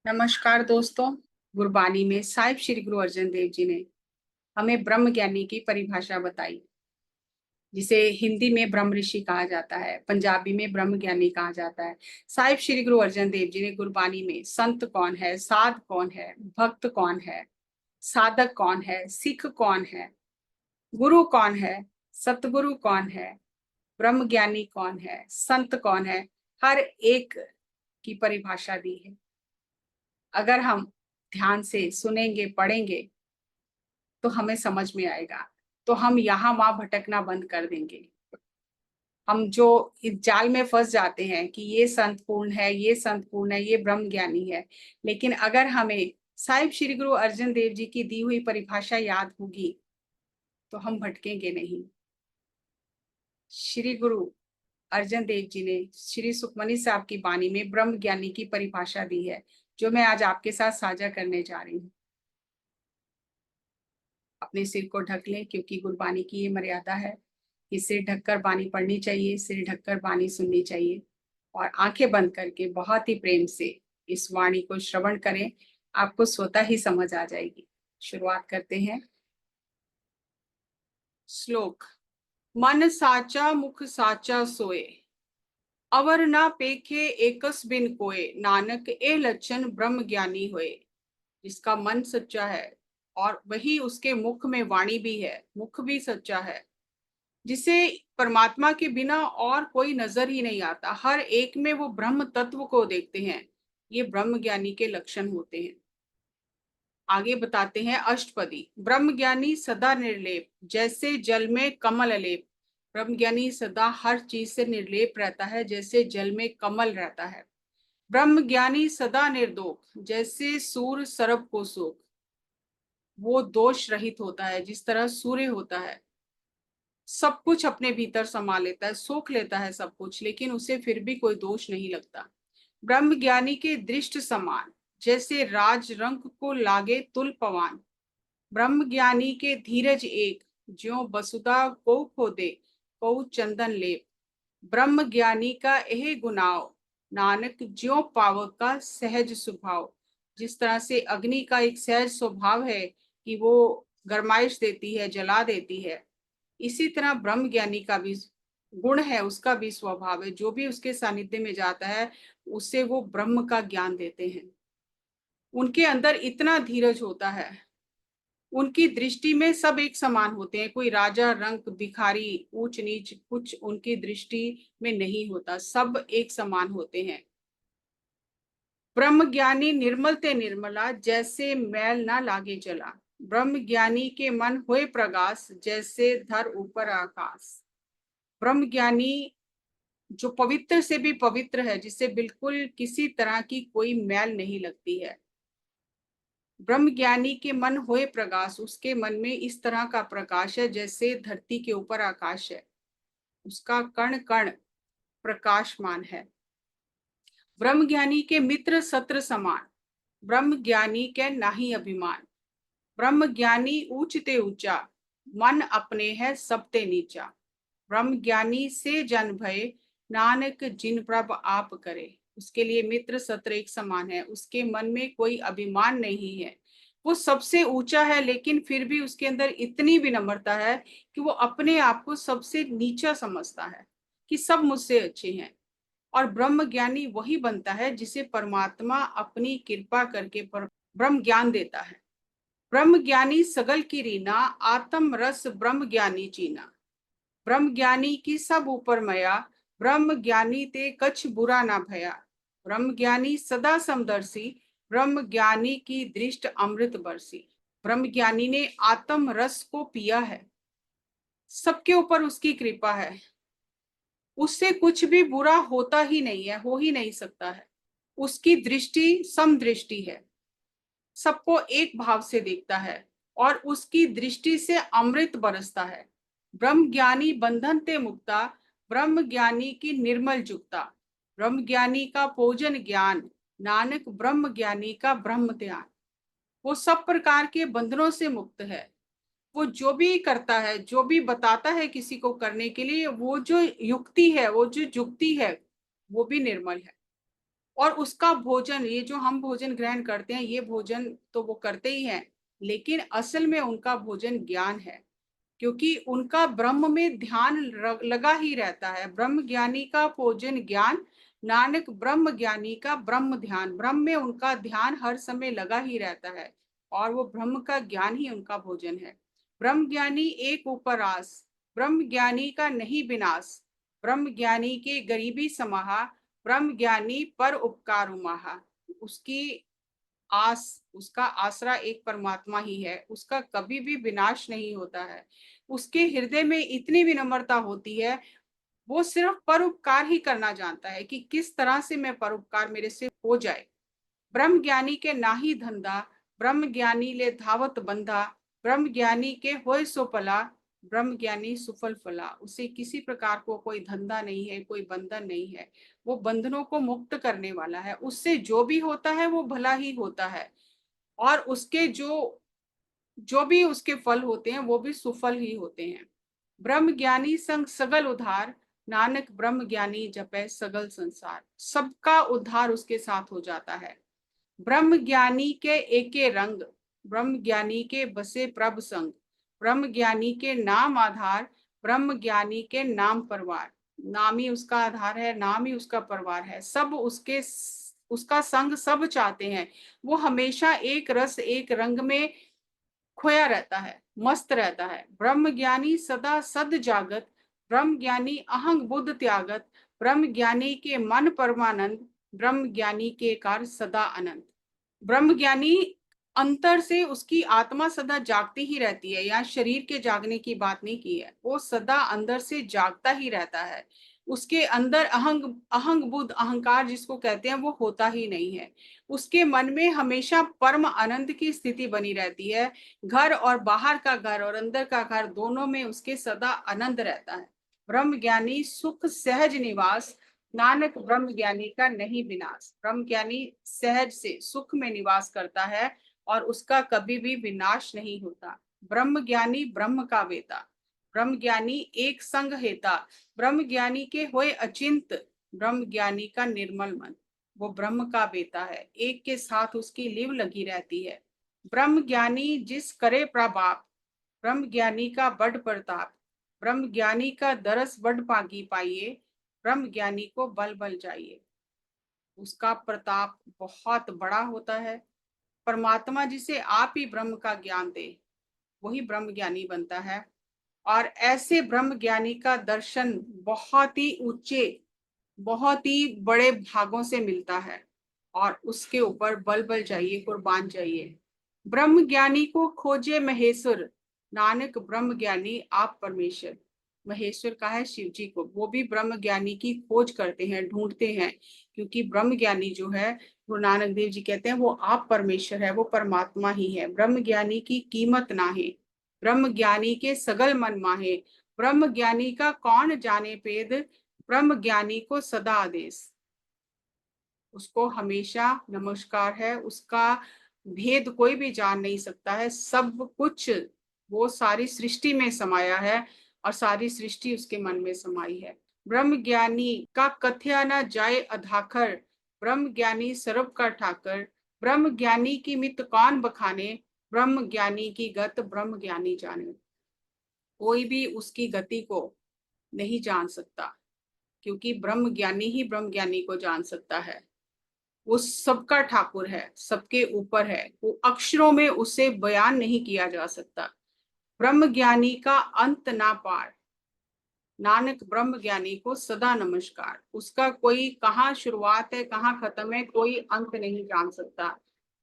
नमस्कार दोस्तों। गुरबानी में साहिब श्री गुरु अर्जन देव जी ने हमें ब्रह्म ज्ञानी की परिभाषा बताई, जिसे हिंदी में ब्रह्म ऋषि कहा जाता है, पंजाबी में ब्रह्म ज्ञानी कहा जाता है। साहिब श्री गुरु अर्जन देव जी ने गुरबानी में संत कौन है, साध कौन है, भक्त कौन है, साधक कौन है, सिख कौन है, गुरु कौन है, सतगुरु कौन है, ब्रह्म ज्ञानी कौन है, संत कौन है, हर एक की परिभाषा दी है। अगर हम ध्यान से सुनेंगे, पढ़ेंगे तो हमें समझ में आएगा। तो हम यहाँ वहां भटकना बंद कर देंगे। हम जो इस जाल में फंस जाते हैं कि ये संत पूर्ण है, ये संत पूर्ण है, ये ब्रह्म ज्ञानी है, लेकिन अगर हमें साहिब श्री गुरु अर्जन देव जी की दी हुई परिभाषा याद होगी तो हम भटकेंगे नहीं। श्री गुरु अर्जन देव जी ने श्री सुखमनी साहब की वाणी में ब्रह्म ज्ञानी की परिभाषा दी है, जो मैं आज आपके साथ साझा करने जा रही हूँ। अपने सिर को ढक लें, क्योंकि गुरबानी की ये मर्यादा है कि सिर ढककर बानी पढ़नी चाहिए, सिर ढककर बानी सुननी चाहिए। और आंखें बंद करके बहुत ही प्रेम से इस वाणी को श्रवण करें, आपको स्वतः ही समझ आ जाएगी। शुरुआत करते हैं। श्लोक। मन साचा मुख साचा सोए, अवर ना पेखे एकस बिन कोय, नानक ए लक्षण ब्रह्म ज्ञानी होए। जिसका मन सच्चा है और वही उसके मुख में वाणी भी है, मुख भी सच्चा है, जिसे परमात्मा के बिना और कोई नजर ही नहीं आता, हर एक में वो ब्रह्म तत्व को देखते हैं, ये ब्रह्म ज्ञानी के लक्षण होते हैं। आगे बताते हैं अष्टपदी। ब्रह्म ज्ञानी सदा निर्लेप, जैसे जल में कमल लेप। ब्रह्म ज्ञानी सदा हर चीज से निर्लेप रहता है, जैसे जल में कमल रहता है। ब्रह्म ज्ञानी सदा निर्दोष, जैसे सूर्य सरब को सोख। वो दोष रहित होता है, जिस तरह सूर्य होता है, सब कुछ अपने भीतर समा लेता है, सोख लेता है सब कुछ, लेकिन उसे फिर भी कोई दोष नहीं लगता। ब्रह्म ज्ञानी के दृष्ट समान, जैसे राज रंग को लागे तुल पवान। ब्रह्म ज्ञानी के धीरज एक, ज्यों वसुधा को खोदे को चंदन लेप। ब्रह्म ज्ञानी का यह गुनाव, नानक ज्यों पावक का सहज स्वभाव। जिस तरह से अग्नि का एक सहज स्वभाव है कि वो गरमाइश देती है, जला देती है, इसी तरह ब्रह्म ज्ञानी का भी गुण है, उसका भी स्वभाव है। जो भी उसके सानिध्य में जाता है उससे वो ब्रह्म का ज्ञान देते हैं। उनके अंदर इतना धीरज होता है, उनकी दृष्टि में सब एक समान होते हैं। कोई राजा रंक भिखारी ऊंच नीच कुछ उनकी दृष्टि में नहीं होता, सब एक समान होते हैं। ब्रह्म ज्ञानी निर्मल ते निर्मला, जैसे मैल ना लागे जला। ब्रह्म ज्ञानी के मन होए प्रकाश, जैसे धर ऊपर आकाश। ब्रह्म ज्ञानी जो पवित्र से भी पवित्र है, जिससे बिल्कुल किसी तरह की कोई मैल नहीं लगती है। ब्रह्म ज्ञानी के मन होए प्रकाश, उसके मन में इस तरह का प्रकाश है जैसे धरती के ऊपर आकाश है, उसका कण कण प्रकाशमान है। ब्रह्म ज्ञानी के मित्र सत्र समान, ब्रह्म ज्ञानी के नाही अभिमान। ब्रह्म ज्ञानी ऊंचते ऊंचा, मन अपने है सबते नीचा। ब्रह्म ज्ञानी से जन भय, नानक जिन प्रभ आप करे। उसके लिए मित्र सत्र एक समान है, उसके मन में कोई अभिमान नहीं है, वो सबसे ऊंचा है, लेकिन फिर भी उसके अंदर इतनी विनम्रता है कि वो अपने आप को सबसे नीचा समझता है कि सब मुझसे अच्छे हैं। और ब्रह्म ज्ञानी वही बनता है जिसे परमात्मा अपनी कृपा करके ब्रह्म ज्ञान देता है। ब्रह्म ज्ञानी सगल की रीना, आत्म रस ब्रह्म ज्ञानी चीना। ब्रह्म ज्ञानी की सब ऊपर मया, ब्रह्म ज्ञानी ते कछ बुरा ना भया। ब्रह्म ज्ञानी सदा समदर्शी, ब्रह्म ज्ञानी की दृष्ट अमृत बरसी। ब्रह्म ज्ञानी ने आत्म रस को पिया है, सबके ऊपर उसकी कृपा है, उससे कुछ भी बुरा होता ही नहीं है, हो ही नहीं सकता है। उसकी दृष्टि समदृष्टि है, सबको एक भाव से देखता है, और उसकी दृष्टि से अमृत बरसता है। ब्रह्म ज्ञानी बंधन ते मुक्ता, ब्रह्म ज्ञानी की निर्मल जुक्ता। ब्रह्म ज्ञानी का पूजन ज्ञान, नानक ब्रह्म ज्ञानी का ब्रह्म ध्यान। वो सब प्रकार के बंधनों से मुक्त है। वो जो भी करता है, जो भी बताता है किसी को करने के लिए, वो जो युक्ति है, वो जो जुक्ति है, वो भी निर्मल है। और उसका भोजन, ये जो हम भोजन ग्रहण करते हैं, ये भोजन तो वो करते ही हैं, लेकिन असल में उनका भोजन ज्ञान है, क्योंकि उनका ब्रह्म में ध्यान लगा ही रहता है। ब्रह्म ज्ञानी का भोजन ज्ञान, नानक ब्रह्म ज्ञानी का ब्रह्म ध्यान। ब्रह्म में उनका ध्यान हर समय लगा ही रहता है, और वो ब्रह्म का ज्ञान ही उनका भोजन है। ब्रह्म ज्ञानी एक उपरास, ब्रह्म ज्ञानी का नहीं विनाश, ब्रह्म ज्ञानी के गरीबी समाहा, ब्रह्म ज्ञानी पर उपकार उमाहा। उसकी आस, उसका आसरा एक परमात्मा ही है, उसका कभी भी विनाश नहीं होता है। उसके हृदय में इतनी विनम्रता होती है, वो सिर्फ परोपकार ही करना जानता है कि किस तरह से मैं परोपकार मेरे से हो जाए। ब्रह्म ज्ञानी के नाही धंधा, ब्रह्म ज्ञानी ले धावत बंधा, ब्रह्म ज्ञानी के होय सो पला, ब्रह्म ज्ञानी सुफल फला। उसे किसी प्रकार को कोई धंधा नहीं है, कोई बंधन नहीं है, वो बंधनों को मुक्त करने वाला है। उससे जो भी होता है वो भला ही होता है, और उसके जो जो भी उसके फल होते हैं वो भी सुफल ही होते हैं। ब्रह्म ज्ञानी संग सगल उद्धार, नानक ब्रह्म ज्ञानी जपै सगल संसार। सबका उद्धार उसके साथ हो जाता है। ब्रह्म ज्ञानी के एके रंग, ब्रह्म ज्ञानी के बसे प्रभ संग, ब्रह्म ज्ञानी के नाम आधार, ब्रह्म ज्ञानी के नाम परवार। नाम ही उसका आधार है, नाम ही उसका परवार है। सब उसके, उसका संग सब चाहते हैं। वो हमेशा एक रस एक रंग में खोया रहता है, मस्त रहता है। ब्रह्म ज्ञानी सदा सद जागत, ब्रह्म ज्ञानी अहंग बुद्ध त्यागत, ब्रह्म ज्ञानी के मन परमानंद, ब्रह्म ज्ञानी के कार्य सदा अनंत। ब्रह्म ज्ञानी अंतर से उसकी आत्मा सदा जागती ही रहती है। यहाँ शरीर के जागने की बात नहीं की है, वो सदा अंदर से जागता ही रहता है। उसके अंदर अहंग, अहंग बुद्ध अहंकार जिसको कहते हैं वो होता ही नहीं है। उसके मन में हमेशा परम आनंद की स्थिति बनी रहती है। घर और बाहर का घर और अंदर का घर दोनों में उसके सदा आनंद रहता है। ब्रह्म ज्ञानी सुख सहज निवास, नानक ब्रह्म ज्ञानी का नहीं विनाश। ब्रह्म ज्ञानी सहज से सुख में निवास करता है, और उसका कभी भी विनाश नहीं होता। ब्रह्म ज्ञानी ब्रह्म का वेता, ब्रह्म ज्ञानी एक संग हेता, ब्रह्म ज्ञानी के होए अचिंत, ब्रह्म ज्ञानी का निर्मल मन। वो ब्रह्म का बेटा है, एक के साथ उसकी लिव लगी रहती है। ब्रह्म ज्ञानी जिस करे प्रभाप, ब्रह्म ज्ञानी का बड़ प्रताप, ब्रह्म ज्ञानी का दरस बड़ पागी पाइए, ब्रह्म ज्ञानी को बल बल जाइए। उसका प्रताप बहुत बड़ा होता है। परमात्मा जिसे आप ही ब्रह्म का ज्ञान दे, वही ब्रह्म ज्ञानी बनता है। और ऐसे ब्रह्म ज्ञानी का दर्शन बहुत ही ऊंचे, बहुत ही बड़े भागों से मिलता है, और उसके ऊपर बल बल जाइए, कुर्बान जाइए। ब्रह्म ज्ञानी को खोजे महेश्वर, नानक ब्रह्म ज्ञानी आप परमेश्वर। महेश्वर का है शिव जी को, वो भी ब्रह्म ज्ञानी की खोज करते हैं, ढूंढते हैं, क्योंकि ब्रह्म ज्ञानी जो है, गुरु नानक देव जी कहते हैं वो आप परमेश्वर है, वो परमात्मा ही है। ब्रह्म ज्ञानी की कीमत ना है, ब्रह्म ज्ञानी के सगल मन माहे, ब्रह्म ज्ञानी का कौन जाने पेद, ब्रह्म ज्ञानी को सदा आदेश। उसको हमेशा नमस्कार है, उसका भेद कोई भी जान नहीं सकता है। सब कुछ वो सारी सृष्टि में समाया है, और सारी सृष्टि उसके मन में समाई है। ब्रह्म ज्ञानी का कथ्या न जाए अधाकर, ब्रह्म ज्ञानी सर्व का ठाकर, ब्रह्म ज्ञानी की मित कौन बखाने, ब्रह्म ज्ञानी की गत ब्रह्म ज्ञानी जाने। कोई भी उसकी गति को नहीं जान सकता, क्योंकि ब्रह्म ज्ञानी ही ब्रह्म ज्ञानी को जान सकता है। वो सबका ठाकुर है, सबके ऊपर है, वो अक्षरों में उसे बयान नहीं किया जा सकता। ब्रह्म ज्ञानी का अंत ना पार, नानक ब्रह्म ज्ञानी को सदा नमस्कार। उसका कोई कहाँ शुरुआत है कहाँ खत्म है, कोई अंत नहीं जान सकता,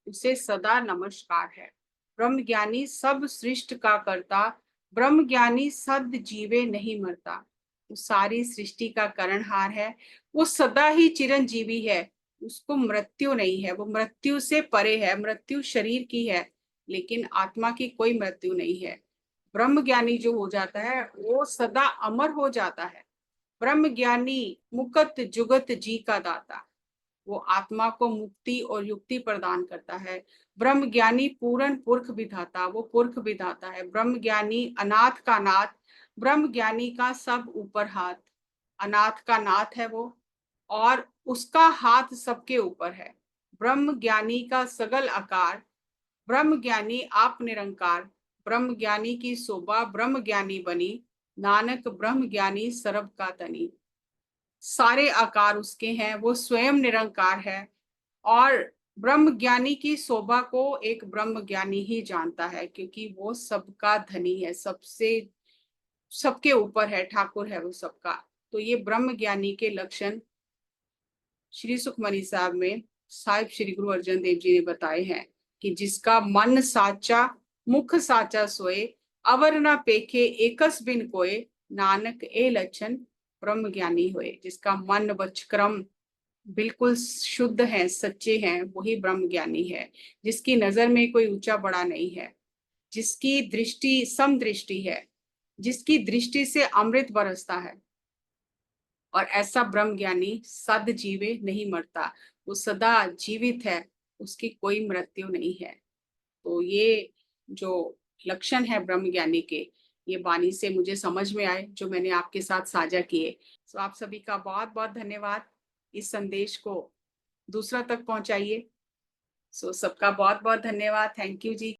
उसे सदा नमस्कार है। ब्रह्म ज्ञानी सब सृष्टि का करता, ब्रह्म ज्ञानी सद जीवे नहीं मरता। वो सारी सृष्टि का करणहार है, वो सदा ही चिरंजीवी है, उसको मृत्यु नहीं है, वो मृत्यु से परे है। मृत्यु शरीर की है, लेकिन आत्मा की कोई मृत्यु नहीं है। ब्रह्म ज्ञानी जो हो जाता है वो सदा अमर हो जाता है। ब्रह्म ज्ञानी मुकत जुगत जी का दाता, वो आत्मा को मुक्ति और युक्ति प्रदान करता है। ब्रह्म ज्ञानी पूर्ण पुरख विधाता, वो पुरख विधाता है। ब्रह्म ज्ञानी अनाथ का नाथ, ब्रह्म ज्ञानी का सब ऊपर हाथ। अनाथ का नाथ है वो, और उसका हाथ सबके ऊपर है। ब्रह्म ज्ञानी का सगल आकार, ब्रह्म ज्ञानी आप निरंकार, ब्रह्म ज्ञानी की शोभा ब्रह्म ज्ञानी बनी, नानक ब्रह्म ज्ञानी सरब का तनी। सारे आकार उसके हैं, वो स्वयं निरंकार है और ब्रह्म ज्ञानी की शोभा को एक ब्रह्म ज्ञानी ही जानता है, क्योंकि वो सबका धनी है, सबसे सबके ऊपर है, ठाकुर है वो सबका। तो ये ब्रह्म ज्ञानी के लक्षण श्री सुखमनी साहब में साहिब श्री गुरु अर्जन देव जी ने बताए हैं कि जिसका मन साचा मुख साचा सोए, अवर न पेखे एकस बिन कोय, नानक ए लक्षण ब्रह्म ज्ञानी होए। जिसका मन वच क्रम बिल्कुल शुद्ध है, सच्चे हैं, वही ब्रह्म ज्ञानी है। जिसकी नजर में कोई ऊंचा बड़ा नहीं है, जिसकी दृष्टि सम दृष्टि है, जिसकी दृष्टि से अमृत बरसता है, और ऐसा ब्रह्म ज्ञानी सद जीवे नहीं मरता, वो सदा जीवित है, उसकी कोई मृत्यु नहीं है। तो ये जो लक्षण है ब्रह्म ज्ञानी के, ये वाणी से मुझे समझ में आए, जो मैंने आपके साथ साझा किए। तो आप सभी का बहुत बहुत धन्यवाद। इस संदेश को दूसरा तक पहुंचाइए। सो सबका बहुत बहुत धन्यवाद। Thank you ji.